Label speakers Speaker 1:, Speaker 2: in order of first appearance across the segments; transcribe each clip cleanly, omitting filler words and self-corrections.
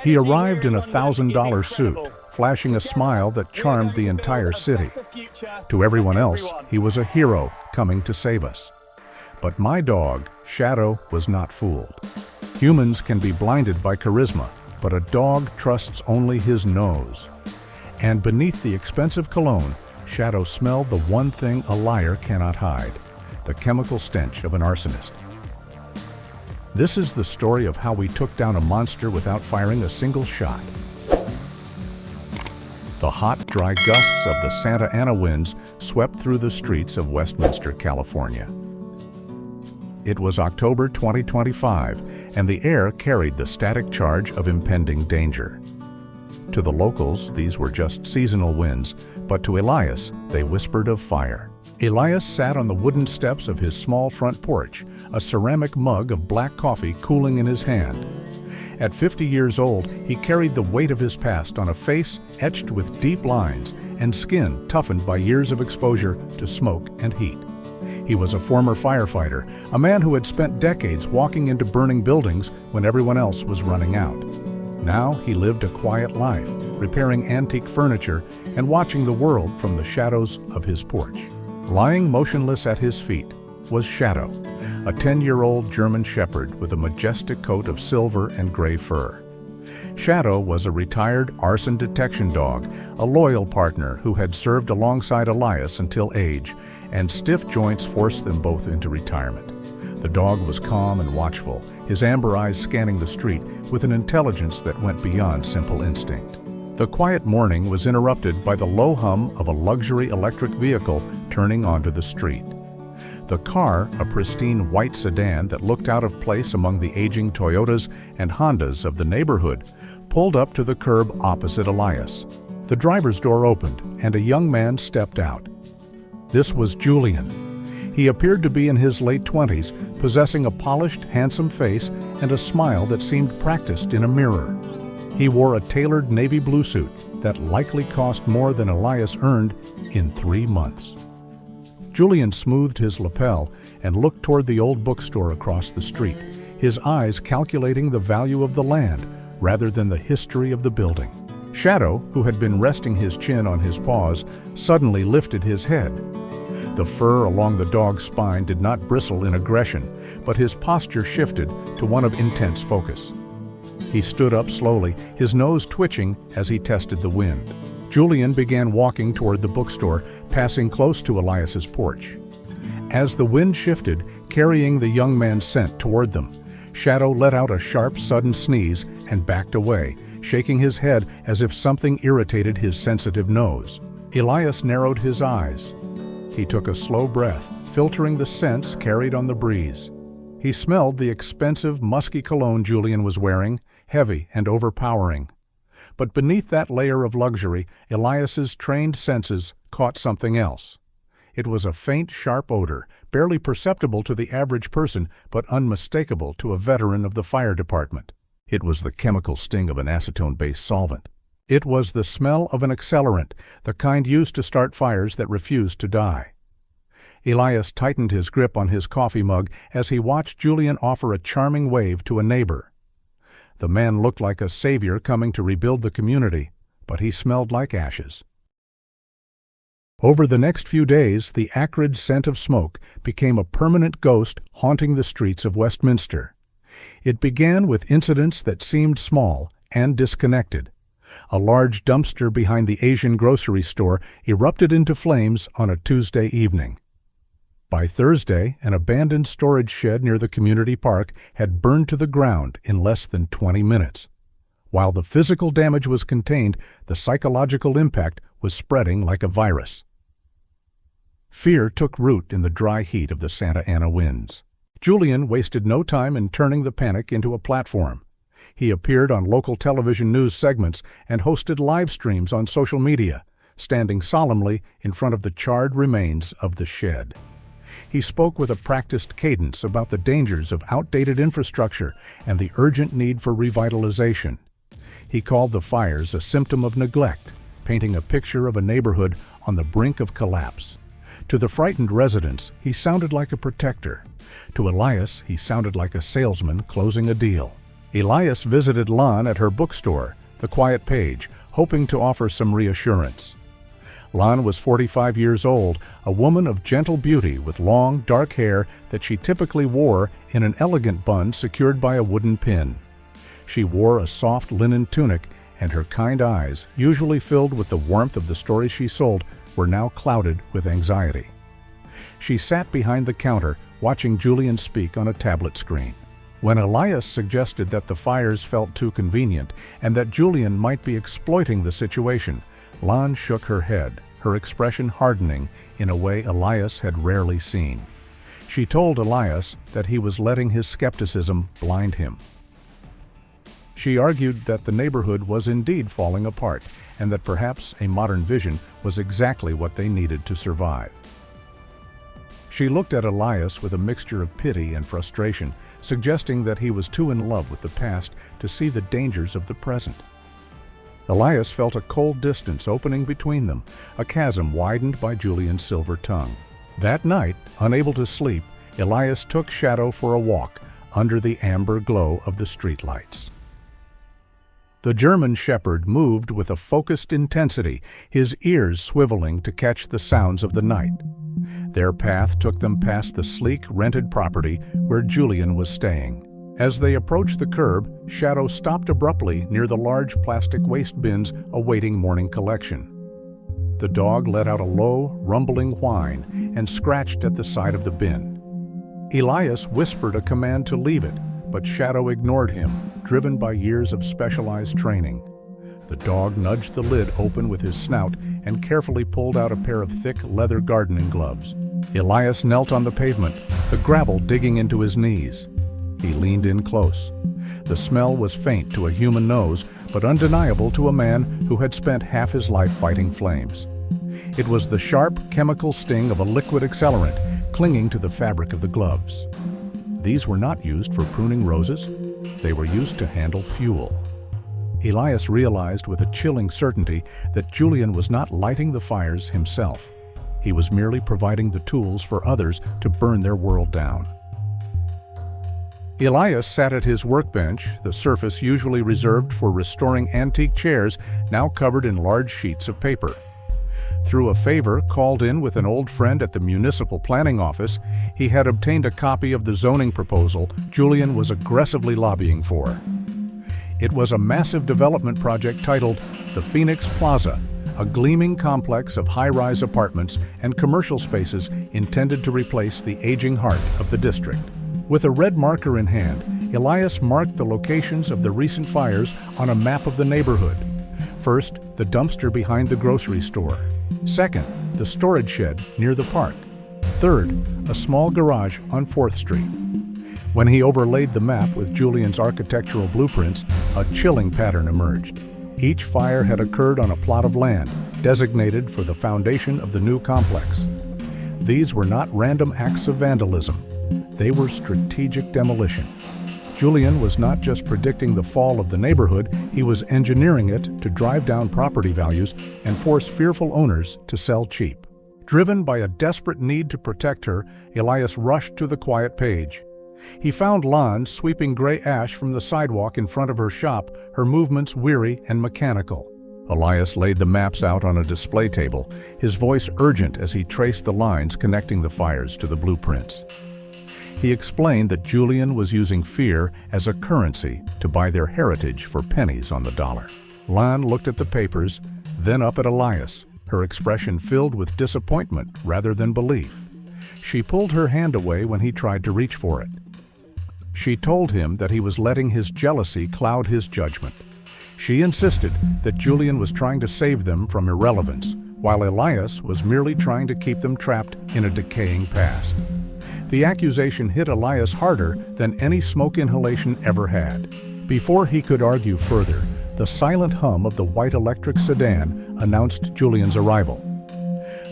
Speaker 1: He arrived in a $1,000 suit, flashing a smile that charmed the entire city. To everyone else, he was a hero coming to save us. But my dog, Shadow, was not fooled. Humans can be blinded by charisma, but a dog trusts only his nose. And beneath the expensive cologne, Shadow smelled the one thing a liar cannot hide: the chemical stench of an arsonist. This is the story of how we took down a monster without firing a single shot. The hot, dry gusts of the Santa Ana winds swept through the streets of Westminster, California. It was October 2025, and the air carried the static charge of impending danger. To the locals, these were just seasonal winds, but to Elias, they whispered of fire. Elias sat on the wooden steps of his small front porch, a ceramic mug of black coffee cooling in his hand. At 50 years old, he carried the weight of his past on a face etched with deep lines and skin toughened by years of exposure to smoke and heat. He was a former firefighter, a man who had spent decades walking into burning buildings when everyone else was running out. Now he lived a quiet life, repairing antique furniture and watching the world from the shadows of his porch. Lying motionless at his feet was Shadow, a 10-year-old German shepherd with a majestic coat of silver and gray fur. Shadow was a retired arson detection dog, a loyal partner who had served alongside Elias until age, and stiff joints forced them both into retirement. The dog was calm and watchful, his amber eyes scanning the street with an intelligence that went beyond simple instinct. The quiet morning was interrupted by the low hum of a luxury electric vehicle turning onto the street. The car, a pristine white sedan that looked out of place among the aging Toyotas and Hondas of the neighborhood, pulled up to the curb opposite Elias. The driver's door opened, and a young man stepped out. This was Julian. He appeared to be in his late 20s, possessing a polished, handsome face and a smile that seemed practiced in a mirror. He wore a tailored navy blue suit that likely cost more than Elias earned in 3 months. Julian smoothed his lapel and looked toward the old bookstore across the street, his eyes calculating the value of the land rather than the history of the building. Shadow, who had been resting his chin on his paws, suddenly lifted his head. The fur along the dog's spine did not bristle in aggression, but his posture shifted to one of intense focus. He stood up slowly, his nose twitching as he tested the wind. Julian began walking toward the bookstore, passing close to Elias's porch. As the wind shifted, carrying the young man's scent toward them, Shadow let out a sharp, sudden sneeze and backed away, shaking his head as if something irritated his sensitive nose. Elias narrowed his eyes. He took a slow breath, filtering the scents carried on the breeze. He smelled the expensive, musky cologne Julian was wearing, heavy and overpowering. But beneath that layer of luxury, Elias's trained senses caught something else. It was a faint, sharp odor, barely perceptible to the average person, but unmistakable to a veteran of the fire department. It was the chemical sting of an acetone-based solvent. It was the smell of an accelerant, the kind used to start fires that refused to die. Elias tightened his grip on his coffee mug as he watched Julian offer a charming wave to a neighbor. The man looked like a savior coming to rebuild the community, but he smelled like ashes. Over the next few days, the acrid scent of smoke became a permanent ghost haunting the streets of Westminster. It began with incidents that seemed small and disconnected. A large dumpster behind the Asian grocery store erupted into flames on a Tuesday evening. By Thursday, an abandoned storage shed near the community park had burned to the ground in less than 20 minutes. While the physical damage was contained, the psychological impact was spreading like a virus. Fear took root in the dry heat of the Santa Ana winds. Julian wasted no time in turning the panic into a platform. He appeared on local television news segments and hosted live streams on social media, standing solemnly in front of the charred remains of the shed. He spoke with a practiced cadence about the dangers of outdated infrastructure and the urgent need for revitalization. He called the fires a symptom of neglect, painting a picture of a neighborhood on the brink of collapse. To the frightened residents, he sounded like a protector. To Elias, he sounded like a salesman closing a deal. Elias visited Lon at her bookstore, The Quiet Page, hoping to offer some reassurance. Lon was 45 years old, a woman of gentle beauty with long, dark hair that she typically wore in an elegant bun secured by a wooden pin. She wore a soft linen tunic, and her kind eyes, usually filled with the warmth of the stories she sold, were now clouded with anxiety. She sat behind the counter, watching Julian speak on a tablet screen. When Elias suggested that the fires felt too convenient and that Julian might be exploiting the situation, Lon shook her head, her expression hardening in a way Elias had rarely seen. She told Elias that he was letting his skepticism blind him. She argued that the neighborhood was indeed falling apart and that perhaps a modern vision was exactly what they needed to survive. She looked at Elias with a mixture of pity and frustration, suggesting that he was too in love with the past to see the dangers of the present. Elias felt a cold distance opening between them, a chasm widened by Julian's silver tongue. That night, unable to sleep, Elias took Shadow for a walk under the amber glow of the streetlights. The German shepherd moved with a focused intensity, his ears swiveling to catch the sounds of the night. Their path took them past the sleek, rented property where Julian was staying. As they approached the curb, Shadow stopped abruptly near the large plastic waste bins awaiting morning collection. The dog let out a low, rumbling whine and scratched at the side of the bin. Elias whispered a command to leave it, but Shadow ignored him, driven by years of specialized training. The dog nudged the lid open with his snout and carefully pulled out a pair of thick leather gardening gloves. Elias knelt on the pavement, the gravel digging into his knees. He leaned in close. The smell was faint to a human nose, but undeniable to a man who had spent half his life fighting flames. It was the sharp, chemical sting of a liquid accelerant clinging to the fabric of the gloves. These were not used for pruning roses. They were used to handle fuel. Elias realized with a chilling certainty that Julian was not lighting the fires himself. He was merely providing the tools for others to burn their world down. Elias sat at his workbench, the surface usually reserved for restoring antique chairs now covered in large sheets of paper. Through a favor called in with an old friend at the municipal planning office, he had obtained a copy of the zoning proposal Julian was aggressively lobbying for. It was a massive development project titled the Phoenix Plaza, a gleaming complex of high-rise apartments and commercial spaces intended to replace the aging heart of the district. With a red marker in hand, Elias marked the locations of the recent fires on a map of the neighborhood. First, the dumpster behind the grocery store. Second, the storage shed near the park. Third, a small garage on 4th Street. When he overlaid the map with Julian's architectural blueprints, a chilling pattern emerged. Each fire had occurred on a plot of land designated for the foundation of the new complex. These were not random acts of vandalism. They were strategic demolition. Julian was not just predicting the fall of the neighborhood, he was engineering it to drive down property values and force fearful owners to sell cheap. Driven by a desperate need to protect her, Elias rushed to the Quiet Page. He found Lon sweeping gray ash from the sidewalk in front of her shop, her movements weary and mechanical. Elias laid the maps out on a display table, his voice urgent as he traced the lines connecting the fires to the blueprints. He explained that Julian was using fear as a currency to buy their heritage for pennies on the dollar. Lon looked at the papers, then up at Elias, her expression filled with disappointment rather than belief. She pulled her hand away when he tried to reach for it. She told him that he was letting his jealousy cloud his judgment. She insisted that Julian was trying to save them from irrelevance, while Elias was merely trying to keep them trapped in a decaying past. The accusation hit Elias harder than any smoke inhalation ever had. Before he could argue further, the silent hum of the white electric sedan announced Julian's arrival.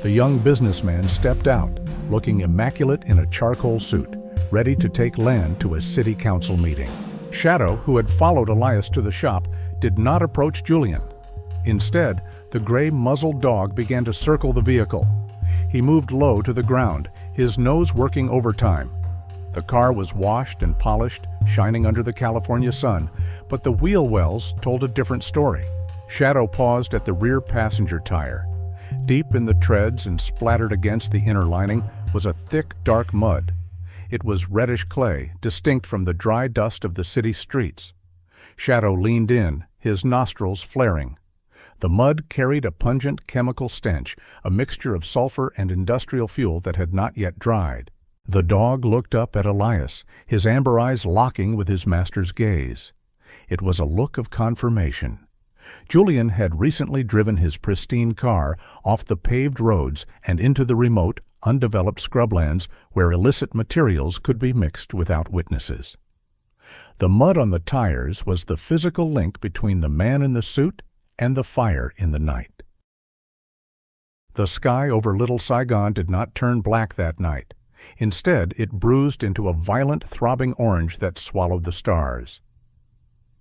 Speaker 1: The young businessman stepped out, looking immaculate in a charcoal suit, ready to take Len to a city council meeting. Shadow, who had followed Elias to the shop, did not approach Julian. Instead, the gray muzzled dog began to circle the vehicle. He moved low to the ground, his nose working overtime. The car was washed and polished, shining under the California sun, but the wheel wells told a different story. Shadow paused at the rear passenger tire. Deep in the treads and splattered against the inner lining was a thick, dark mud. It was reddish clay, distinct from the dry dust of the city streets. Shadow leaned in, his nostrils flaring. The mud carried a pungent chemical stench, a mixture of sulfur and industrial fuel that had not yet dried. The dog looked up at Elias, his amber eyes locking with his master's gaze. It was a look of confirmation. Julian had recently driven his pristine car off the paved roads and into the remote, undeveloped scrublands where illicit materials could be mixed without witnesses. The mud on the tires was the physical link between the man in the suit and the fire in the night. The sky over Little Saigon did not turn black that night. Instead, it bruised into a violent, throbbing orange that swallowed the stars.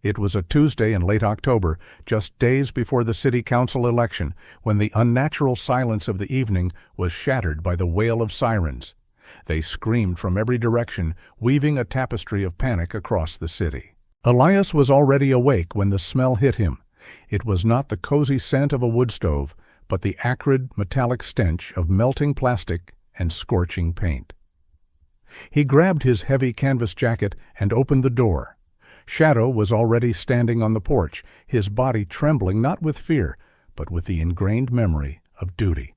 Speaker 1: It was a Tuesday in late October, just days before the city council election, when the unnatural silence of the evening was shattered by the wail of sirens. They screamed from every direction, weaving a tapestry of panic across the city. Elias was already awake when the smell hit him. It was not the cozy scent of a wood stove, but the acrid, metallic stench of melting plastic and scorching paint. He grabbed his heavy canvas jacket and opened the door. Shadow was already standing on the porch, his body trembling not with fear, but with the ingrained memory of duty.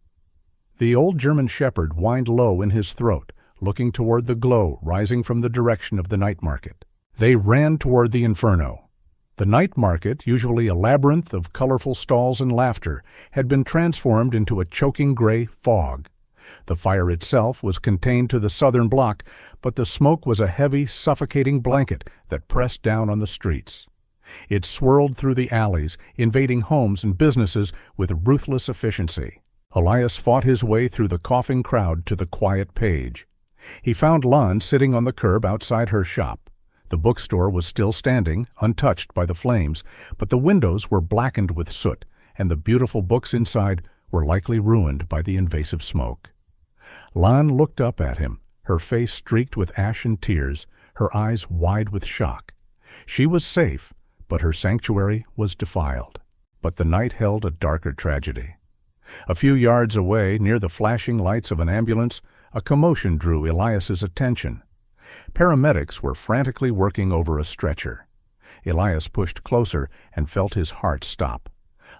Speaker 1: The old German shepherd whined low in his throat, looking toward the glow rising from the direction of the night market. They ran toward the inferno. The night market, usually a labyrinth of colorful stalls and laughter, had been transformed into a choking gray fog. The fire itself was contained to the southern block, but the smoke was a heavy, suffocating blanket that pressed down on the streets. It swirled through the alleys, invading homes and businesses with ruthless efficiency. Elias fought his way through the coughing crowd to the quiet page. He found Lon sitting on the curb outside her shop. The bookstore was still standing, untouched by the flames, but the windows were blackened with soot, and the beautiful books inside were likely ruined by the invasive smoke. Lon looked up at him, her face streaked with ashen tears, her eyes wide with shock. She was safe, but her sanctuary was defiled. But the night held a darker tragedy. A few yards away, near the flashing lights of an ambulance, a commotion drew Elias's attention. Paramedics were frantically working over a stretcher. Elias pushed closer and felt his heart stop.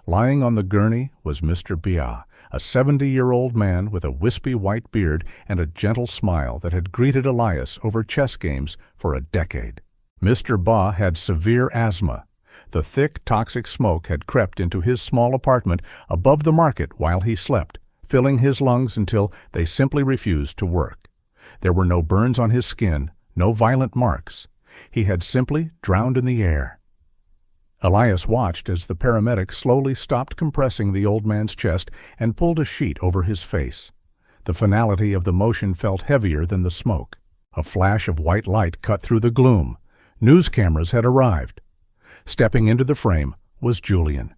Speaker 1: Lying on the gurney was Mr. Bia, a 70-year-old man with a wispy white beard and a gentle smile that had greeted Elias over chess games for a decade. Mr. Ba had severe asthma. The thick, toxic smoke had crept into his small apartment above the market while he slept, filling his lungs until they simply refused to work. There were no burns on his skin, no violent marks. He had simply drowned in the air. Elias watched as the paramedic slowly stopped compressing the old man's chest and pulled a sheet over his face. The finality of the motion felt heavier than the smoke. A flash of white light cut through the gloom. News cameras had arrived. Stepping into the frame was Julian.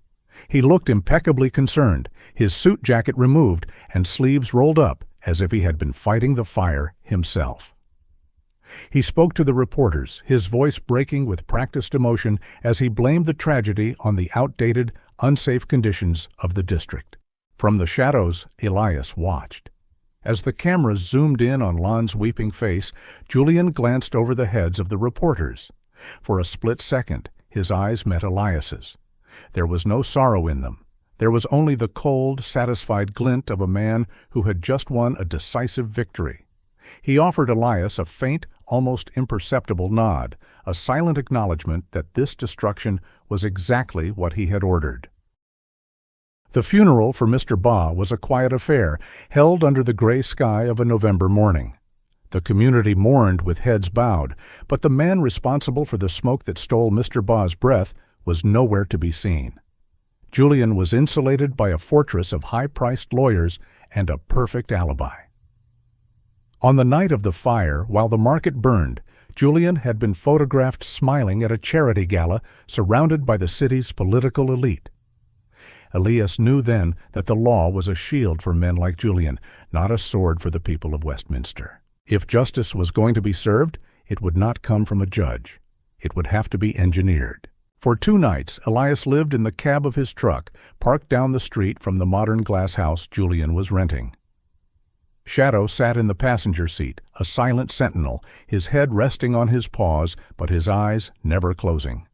Speaker 1: He looked impeccably concerned, his suit jacket removed and sleeves rolled up as if he had been fighting the fire himself. He spoke to the reporters, his voice breaking with practiced emotion as he blamed the tragedy on the outdated, unsafe conditions of the district. From the shadows, Elias watched. As the cameras zoomed in on Lon's weeping face, Julian glanced over the heads of the reporters. For a split second, his eyes met Elias's. There was no sorrow in them. There was only the cold, satisfied glint of a man who had just won a decisive victory. He offered Elias a faint, almost imperceptible nod, a silent acknowledgement that this destruction was exactly what he had ordered. The funeral for Mr. Ba was a quiet affair, held under the gray sky of a November morning. The community mourned with heads bowed, but the man responsible for the smoke that stole Mr. Ba's breath was nowhere to be seen. Julian was insulated by a fortress of high-priced lawyers and a perfect alibi. On the night of the fire, while the market burned, Julian had been photographed smiling at a charity gala surrounded by the city's political elite. Elias knew then that the law was a shield for men like Julian, not a sword for the people of Westminster. If justice was going to be served, It would not come from a judge. It would have to be engineered. For 2 nights, Elias lived in the cab of his truck, parked down the street from the modern glass house Julian was renting. Shadow sat in the passenger seat, a silent sentinel, his head resting on his paws, but his eyes never closing.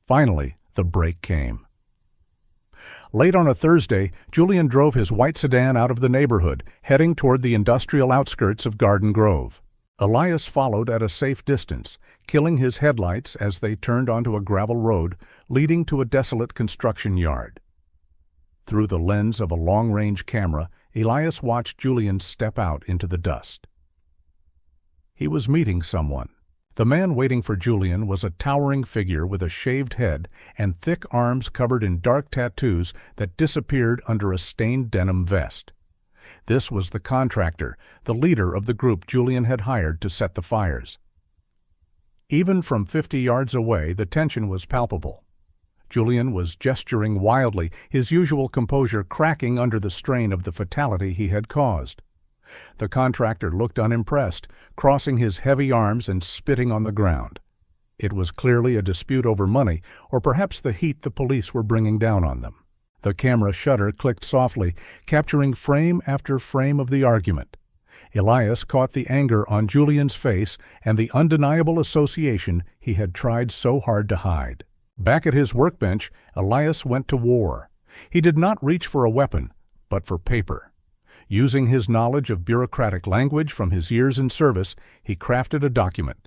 Speaker 1: Finally, the break came. Late on a Thursday, Julian drove his white sedan out of the neighborhood, heading toward the industrial outskirts of Garden Grove. Elias followed at a safe distance, killing his headlights as they turned onto a gravel road leading to a desolate construction yard. Through the lens of a long-range camera, Elias watched Julian step out into the dust. He was meeting someone. The man waiting for Julian was a towering figure with a shaved head and thick arms covered in dark tattoos that disappeared under a stained denim vest. This was the contractor, the leader of the group Julian had hired to set the fires. Even from 50 yards away, the tension was palpable. Julian was gesturing wildly, his usual composure cracking under the strain of the fatality he had caused. The contractor looked unimpressed, crossing his heavy arms and spitting on the ground. It was clearly a dispute over money, or perhaps the heat the police were bringing down on them. The camera shutter clicked softly, capturing frame after frame of the argument. Elias caught the anger on Julian's face and the undeniable association he had tried so hard to hide. Back at his workbench, Elias went to war. He did not reach for a weapon, but for paper. Using his knowledge of bureaucratic language from his years in service, he crafted a document.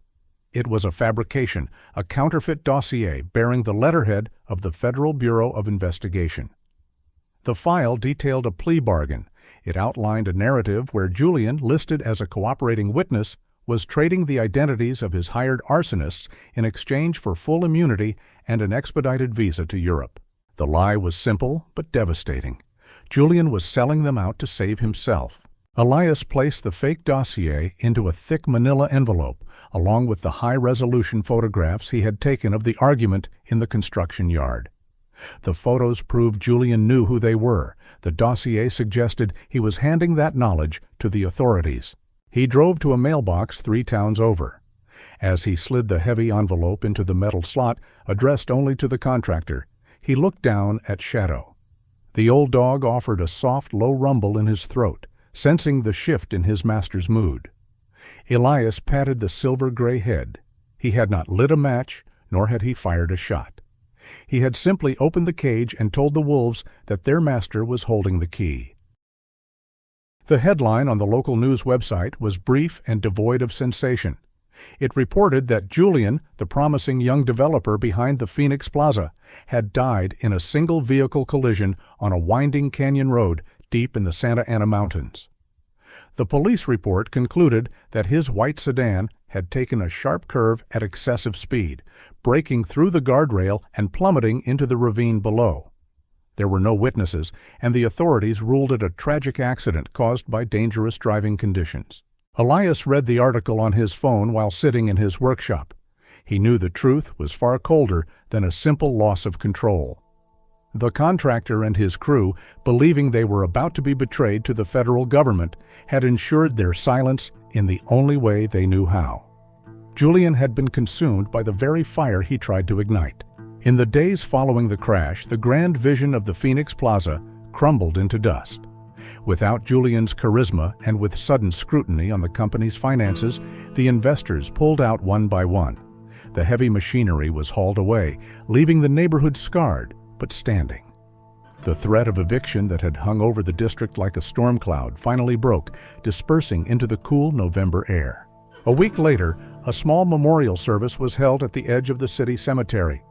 Speaker 1: It was a fabrication, a counterfeit dossier bearing the letterhead of the Federal Bureau of Investigation. The file detailed a plea bargain. It outlined a narrative where Julian, listed as a cooperating witness, was trading the identities of his hired arsonists in exchange for full immunity and an expedited visa to Europe. The lie was simple but devastating. Julian was selling them out to save himself. Elias placed the fake dossier into a thick manila envelope, along with the high-resolution photographs he had taken of the argument in the construction yard. The photos proved Julian knew who they were. The dossier suggested he was handing that knowledge to the authorities. He drove to a mailbox 3 towns over. As he slid the heavy envelope into the metal slot, addressed only to the contractor, he looked down at Shadow. The old dog offered a soft, low rumble in his throat, sensing the shift in his master's mood. Elias patted the silver-gray head. He had not lit a match, nor had he fired a shot. He had simply opened the cage and told the wolves that their master was holding the key. The headline on the local news website was brief and devoid of sensation. It reported that Julian, the promising young developer behind the Phoenix Plaza, had died in a single-vehicle collision on a winding canyon road deep in the Santa Ana Mountains. The police report concluded that his white sedan had taken a sharp curve at excessive speed, breaking through the guardrail and plummeting into the ravine below. There were no witnesses, and the authorities ruled it a tragic accident caused by dangerous driving conditions. Elias read the article on his phone while sitting in his workshop. He knew the truth was far colder than a simple loss of control. The contractor and his crew, believing they were about to be betrayed to the federal government, had ensured their silence in the only way they knew how. Julian had been consumed by the very fire he tried to ignite. In the days following the crash, the grand vision of the Phoenix Plaza crumbled into dust. Without Julian's charisma and with sudden scrutiny on the company's finances, the investors pulled out one by one. The heavy machinery was hauled away, leaving the neighborhood scarred but standing. The threat of eviction that had hung over the district like a storm cloud finally broke, dispersing into the cool November air. A week later, a small memorial service was held at the edge of the city cemetery.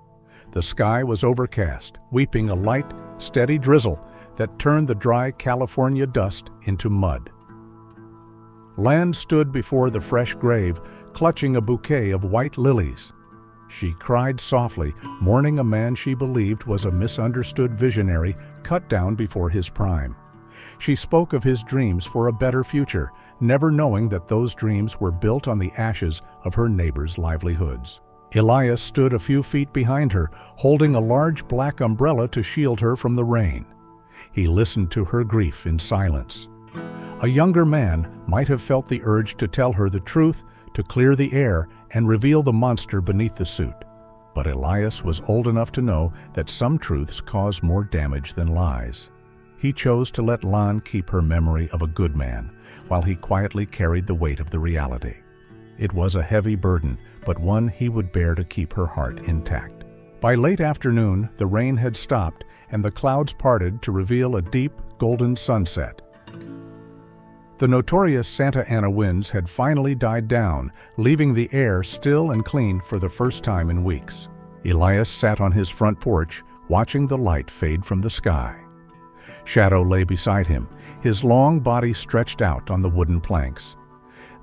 Speaker 1: The sky was overcast, weeping a light, steady drizzle that turned the dry California dust into mud. Land stood before the fresh grave, clutching a bouquet of white lilies. She cried softly, mourning a man she believed was a misunderstood visionary cut down before his prime. She spoke of his dreams for a better future, never knowing that those dreams were built on the ashes of her neighbors' livelihoods. Elias stood a few feet behind her, holding a large black umbrella to shield her from the rain. He listened to her grief in silence. A younger man might have felt the urge to tell her the truth, to clear the air and reveal the monster beneath the suit. But Elias was old enough to know that some truths cause more damage than lies. He chose to let Lan keep her memory of a good man, while he quietly carried the weight of the reality. It was a heavy burden, but one he would bear to keep her heart intact. By late afternoon, the rain had stopped, and the clouds parted to reveal a deep, golden sunset. The notorious Santa Ana winds had finally died down, leaving the air still and clean for the first time in weeks. Elias sat on his front porch, watching the light fade from the sky. Shadow lay beside him, his long body stretched out on the wooden planks.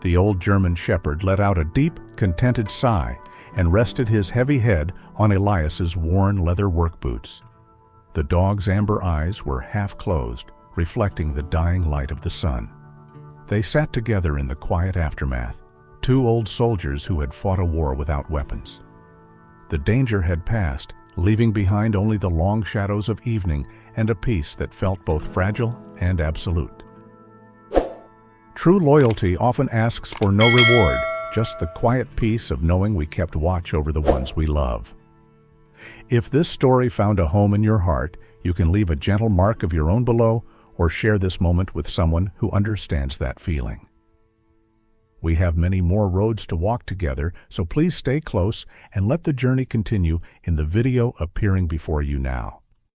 Speaker 1: The old German shepherd let out a deep, contented sigh and rested his heavy head on Elias's worn leather work boots. The dog's amber eyes were half closed, reflecting the dying light of the sun. They sat together in the quiet aftermath, two old soldiers who had fought a war without weapons. The danger had passed, leaving behind only the long shadows of evening and a peace that felt both fragile and absolute. True loyalty often asks for no reward, just the quiet peace of knowing we kept watch over the ones we love. If this story found a home in your heart, you can leave a gentle mark of your own below or share this moment with someone who understands that feeling. We have many more roads to walk together, so please stay close and let the journey continue in the video appearing before you now.